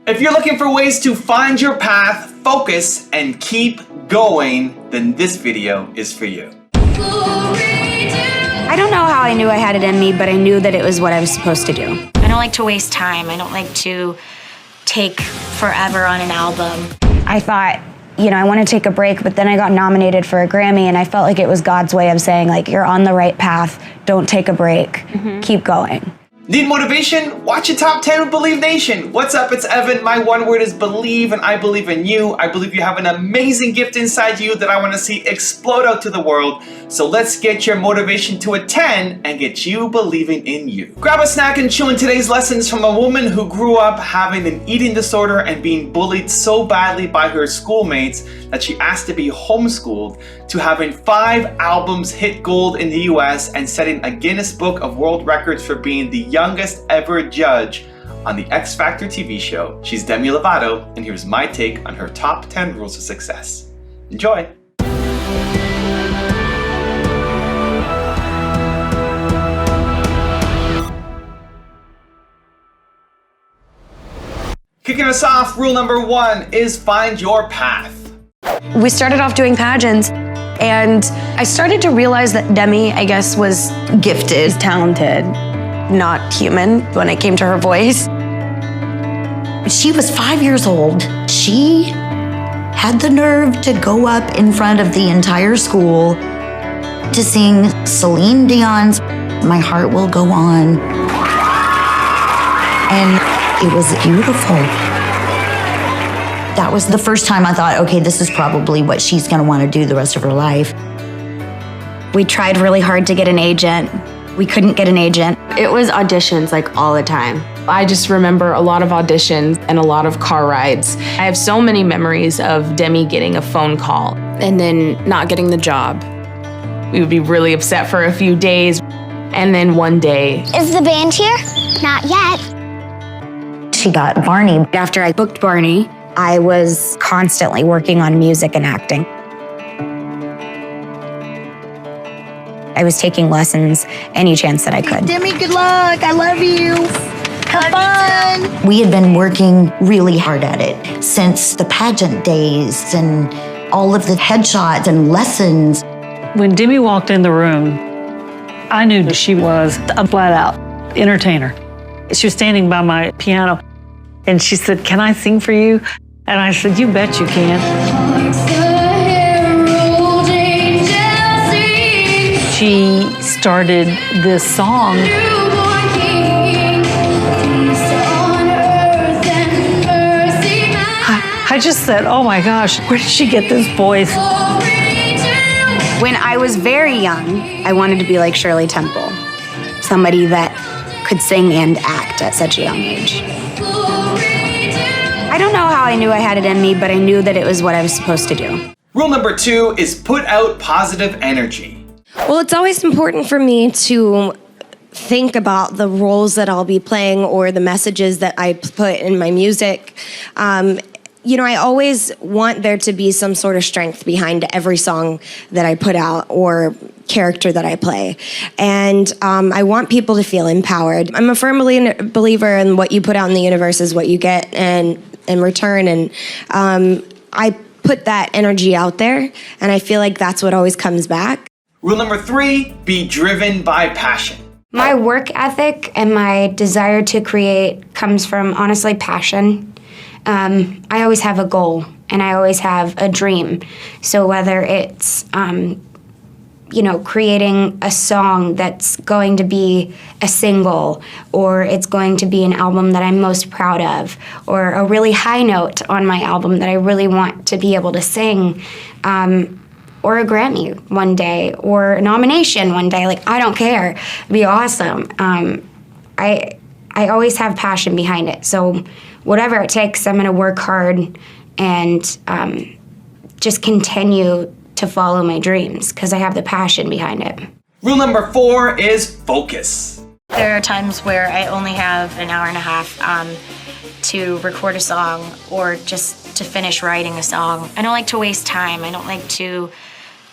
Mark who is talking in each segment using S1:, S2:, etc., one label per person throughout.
S1: If you're looking for ways to find your path, focus, and keep going, then this video is for you.
S2: I don't know how I knew I had it in me, but I knew that it was what I was supposed to do.
S3: I don't like to waste time. I don't like to take forever on an album.
S2: I thought, I want to take a break, but then I got nominated for a Grammy, and I felt like it was God's way of saying, like, you're on the right path, don't take a break, keep going.
S1: Need motivation? Watch your top 10 with Believe Nation. What's up? It's Evan. My one word is believe, and I believe in you. I believe you have an amazing gift inside you that I want to see explode out to the world. So let's get your motivation to a 10 and get you believing in you. Grab a snack and chew in today's lessons from a woman who grew up having an eating disorder and being bullied so badly by her schoolmates that she asked to be homeschooled, to having 5 albums hit gold in the US and setting a Guinness Book of World Records for being the youngest ever judge on the X Factor TV show. She's Demi Lovato, and here's my take on her top 10 rules of success. Enjoy! Kicking us off, rule number 1 is find your path.
S4: We started off doing pageants, and I started to realize that Demi, I guess, was gifted, talented, not human when it came to her voice.
S5: She was 5 years old. She had the nerve to go up in front of the entire school to sing Celine Dion's My Heart Will Go On. And it was beautiful. That was the first time I thought, okay, this is probably what she's gonna wanna do the rest of her life.
S2: We tried really hard to get an agent. We couldn't get an agent.
S6: It was auditions like all the time. I just remember a lot of auditions and a lot of car rides. I have so many memories of Demi getting a phone call and then not getting the job. We would be really upset for a few days, and then one day,
S7: is the band here? Not yet.
S5: She got Barney.
S2: After I booked Barney, I was constantly working on music and acting. I was taking lessons any chance that I could.
S7: Demi, good luck. I love you. Have fun.
S5: We had been working really hard at it since the pageant days and all of the headshots and lessons.
S8: When Demi walked in the room, I knew she was a flat-out entertainer. She was standing by my piano, and she said, "Can I sing for you?" And I said, "You bet you can." She started this song. I just said, oh my gosh, where did she get this voice?
S2: When I was very young, I wanted to be like Shirley Temple, somebody that could sing and act at such a young age. I don't know how I knew I had it in me, but I knew that it was what I was supposed to do.
S1: Rule number 2 is put out positive energy.
S4: Well, it's always important for me to think about the roles that I'll be playing or the messages that I put in my music. I always want there to be some sort of strength behind every song that I put out or character that I play. And I want people to feel empowered. I'm a firm believer in what you put out in the universe is what you get in return. And I put that energy out there, and I feel like that's what always comes back.
S1: Rule number 3, be driven by passion.
S2: My work ethic and my desire to create comes from, honestly, passion. I always have a goal, and I always have a dream. So whether it's, creating a song that's going to be a single, or it's going to be an album that I'm most proud of, or a really high note on my album that I really want to be able to sing, or a Grammy one day, or a nomination one day, like, I don't care, it'd be awesome. I always have passion behind it, so whatever it takes, I'm gonna work hard and just continue to follow my dreams because I have the passion behind it.
S1: Rule number 4 is focus.
S3: There are times where I only have an hour and a half to record a song or just to finish writing a song. I don't like to waste time. I don't like to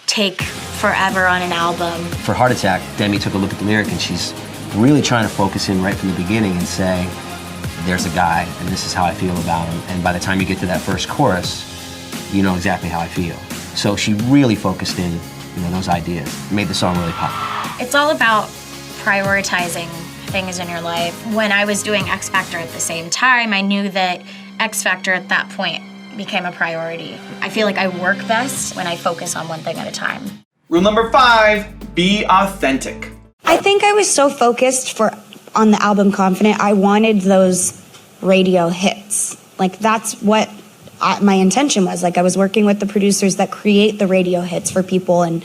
S3: take forever on an album.
S9: For Heart Attack, Demi took a look at the lyric and she's really trying to focus in right from the beginning and say, there's a guy, and this is how I feel about him. And by the time you get to that first chorus, you know exactly how I feel. So she really focused in, those ideas, made the song really pop.
S3: It's all about prioritizing things in your life. When I was doing X Factor at the same time, I knew that X Factor at that point became a priority. I feel like I work best when I focus on one thing at a time.
S1: Rule number 5, be authentic.
S2: I think I was so focused on the album Confident, I wanted those radio hits. Like, that's what my intention was. Like, I was working with the producers that create the radio hits for people, and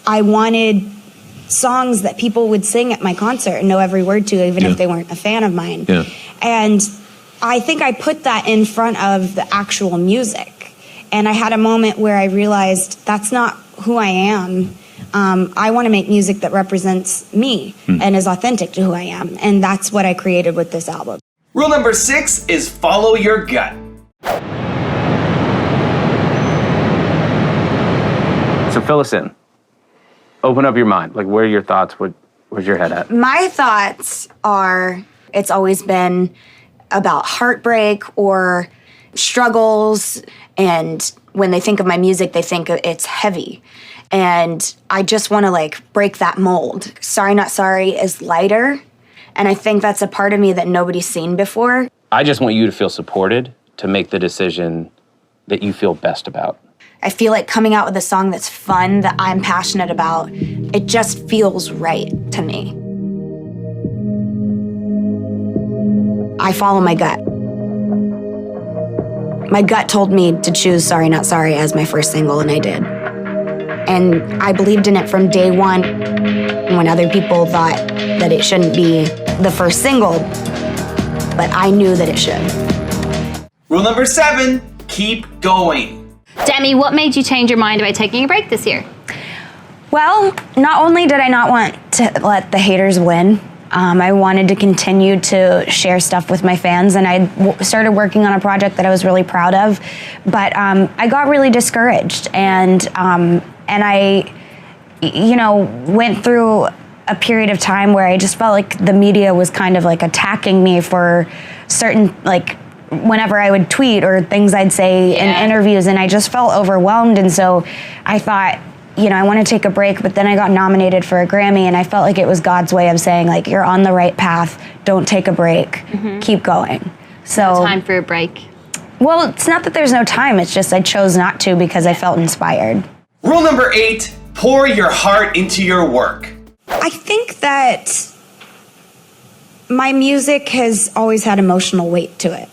S2: I wanted songs that people would sing at my concert and know every word to, even if they weren't a fan of mine.
S10: Yeah.
S2: And I think I put that in front of the actual music. And I had a moment where I realized that's not who I am. I want to make music that represents me and is authentic to who I am. And that's what I created with this album.
S1: Rule number 6 is follow your gut.
S11: So fill us in. Open up your mind. Like, where are your thoughts? Where's your head at?
S2: My thoughts are, it's always been about heartbreak or struggles. And when they think of my music, they think it's heavy. And I just want to break that mold. Sorry Not Sorry is lighter. And I think that's a part of me that nobody's seen before.
S11: I just want you to feel supported to make the decision that you feel best about.
S2: I feel like coming out with a song that's fun, that I'm passionate about, it just feels right to me. I follow my gut. My gut told me to choose Sorry Not Sorry as my first single, and I did. And I believed in it from day one, when other people thought that it shouldn't be the first single, but I knew that it should.
S1: Rule number 7, keep going.
S12: Demi, what made you change your mind about taking a break this year?
S2: Well, not only did I not want to let the haters win, I wanted to continue to share stuff with my fans, and I started working on a project that I was really proud of, but I got really discouraged, and I, went through a period of time where I just felt like the media was kind of attacking me for certain, whenever I would tweet or things I'd say in interviews, and I just felt overwhelmed, and so I thought, I want to take a break, but then I got nominated for a Grammy, and I felt like it was God's way of saying, you're on the right path, don't take a break, keep going. So
S12: No time for a break.
S2: Well, it's not that there's no time, it's just I chose not to because I felt inspired.
S1: Rule number 8, pour your heart into your work.
S2: I think that my music has always had emotional weight to it.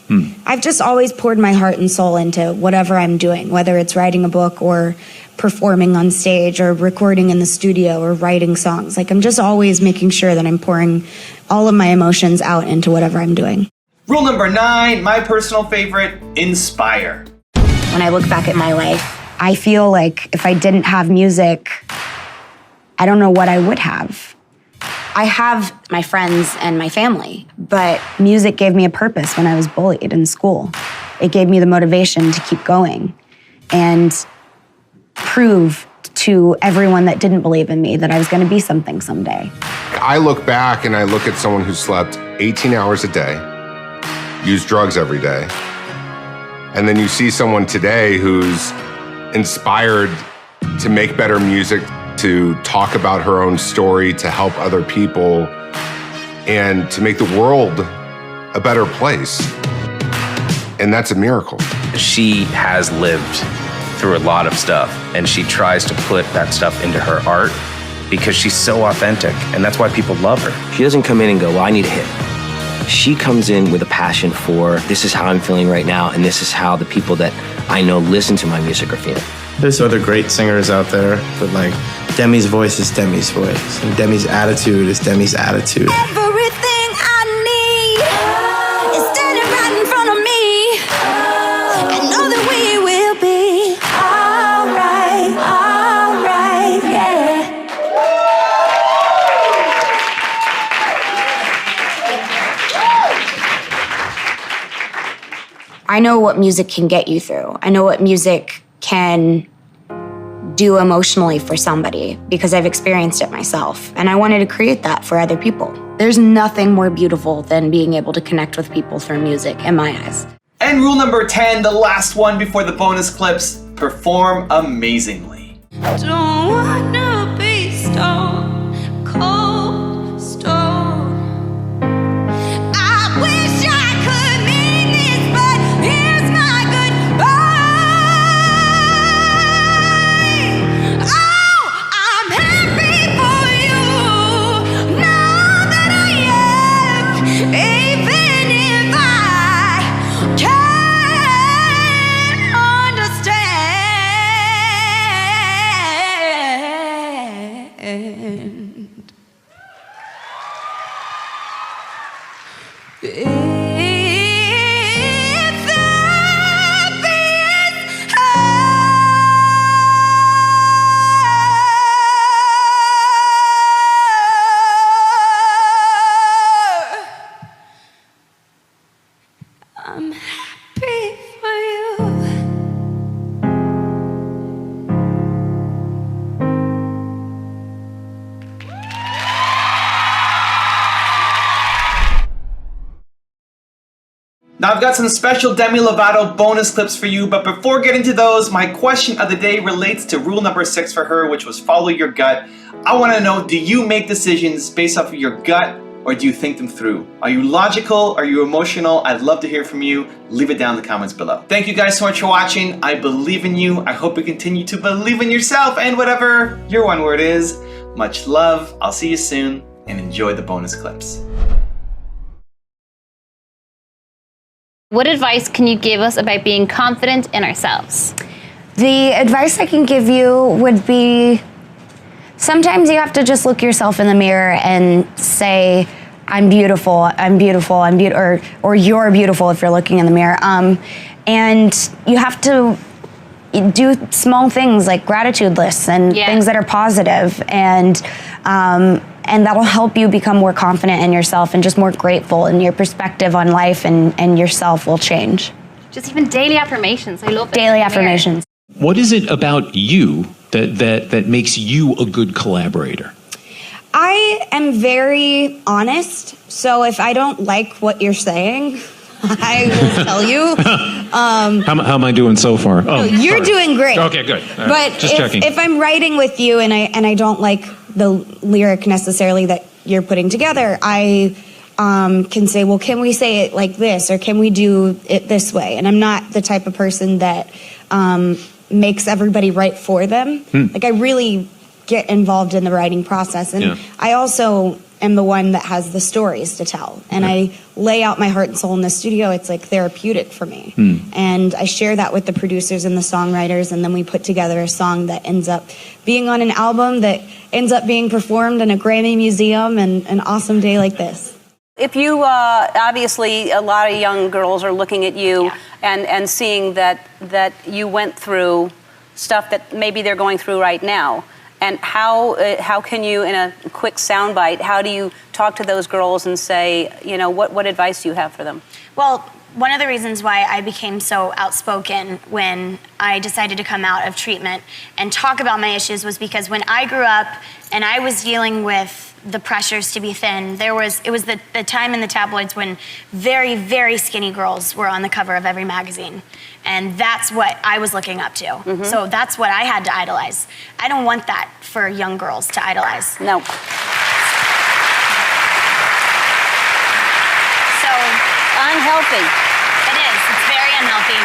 S2: I've just always poured my heart and soul into whatever I'm doing, whether it's writing a book or performing on stage or recording in the studio or writing songs. I'm just always making sure that I'm pouring all of my emotions out into whatever I'm doing.
S1: Rule number 9, my personal favorite, inspire.
S2: When I look back at my life, I feel like if I didn't have music, I don't know what I would have. I have my friends and my family, but music gave me a purpose when I was bullied in school. It gave me the motivation to keep going and prove to everyone that didn't believe in me that I was going to be something someday.
S10: I look back and I look at someone who slept 18 hours a day, used drugs every day, and then you see someone today who's inspired to make better music, to talk about her own story, to help other people, and to make the world a better place. And that's a miracle.
S9: She has lived through a lot of stuff, and she tries to put that stuff into her art because she's so authentic, and that's why people love her.
S13: She doesn't come in and go, well, I need a hit. She comes in with a passion for, this is how I'm feeling right now, and this is how the people that I know listen to my music are feeling.
S14: There's other great singers out there, but Demi's voice is Demi's voice, and Demi's attitude is Demi's attitude.
S15: Everything I need is standing right in front of me. I know that we will be alright, yeah.
S2: I know what music can get you through. I know what music can do emotionally for somebody because I've experienced it myself. And I wanted to create that for other people. There's nothing more beautiful than being able to connect with people through music, in my eyes.
S1: And rule number 10, the last one before the bonus clips, perform amazingly.
S15: Don't wanna be stone cold stone. I wish I could mean this, but here's my goodbye. Oh, I'm happy for you now that I am, even if I can't understand. If I'm happy for you.
S1: Now I've got some special Demi Lovato bonus clips for you, but before getting to those, my question of the day relates to rule number 6 for her, which was follow your gut. I want to know, do you make decisions based off of your gut, or do you think them through? Are you logical? Are you emotional? I'd love to hear from you. Leave it down in the comments below. Thank you guys so much for watching. I believe in you. I hope you continue to believe in yourself and whatever your one word is. Much love. I'll see you soon, and enjoy the bonus clips.
S12: What advice can you give us about being confident in ourselves?
S2: The advice I can give you would be, sometimes you have to just look yourself in the mirror and say, I'm beautiful, I'm beautiful, I'm beautiful, or you're beautiful if you're looking in the mirror. And you have to do small things like gratitude lists and things that are positive, and that'll help you become more confident in yourself and just more grateful, and your perspective on life and yourself will change.
S12: Just even daily affirmations. I love it.
S2: Daily affirmations.
S16: What is it about you that makes you a good collaborator?
S2: I am very honest, so if I don't like what you're saying, I will tell you.
S16: How am I doing so far? Oh,
S2: you're
S16: sorry.
S2: doing great.
S16: Okay, good. All right.
S2: But
S16: Just checking.
S2: if I'm writing with you and I don't like the lyric necessarily that you're putting together, I can say, well, can we say it like this, or can we do it this way? And I'm not the type of person that makes everybody write for them. Like, I really get involved in the writing process, and I also am the one that has the stories to tell, and I lay out my heart and soul in the studio. It's like therapeutic for me, and I share that with the producers and the songwriters, and then we put together a song that ends up being on an album that ends up being performed in a Grammy museum and an awesome day like this.
S17: If you, obviously, a lot of young girls are looking at you and seeing that you went through stuff that maybe they're going through right now. And how can you, in a quick soundbite, how do you talk to those girls and say, you know, what advice do you have for them?
S3: Well, one of the reasons why I became so outspoken when I decided to come out of treatment and talk about my issues was because when I grew up and I was dealing with the pressures to be thin, it was the time in the tabloids when very, very skinny girls were on the cover of every magazine. And that's what I was looking up to. So that's what I had to idolize. I don't want that for young girls to idolize.
S17: No.
S3: So
S17: unhealthy.
S3: It is. It's very unhealthy.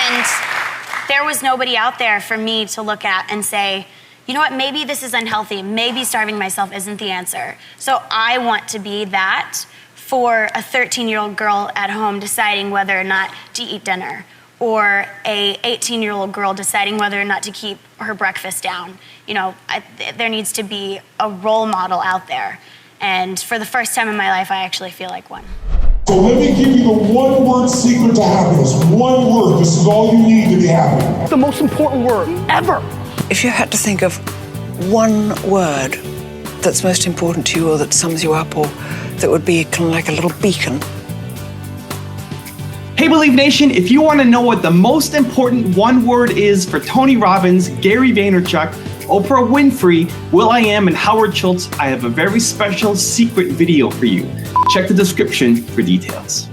S3: And there was nobody out there for me to look at and say, you know what, maybe this is unhealthy. Maybe starving myself isn't the answer. So I want to be that for a 13-year-old girl at home deciding whether or not to eat dinner, or a 18-year-old girl deciding whether or not to keep her breakfast down. You know, there needs to be a role model out there. And for the first time in my life, I actually feel like one.
S18: So let me give you the one-word secret to happiness. One word. This is all you need to be happy.
S19: The most important word ever.
S20: If you had to think of one word that's most important to you, or that sums you up, or that would be kind of like a little beacon.
S1: Hey Believe Nation, if you want to know what the most important one word is for Tony Robbins, Gary Vaynerchuk, Oprah Winfrey, will.i.am, and Howard Schultz, I have a very special secret video for you. Check the description for details.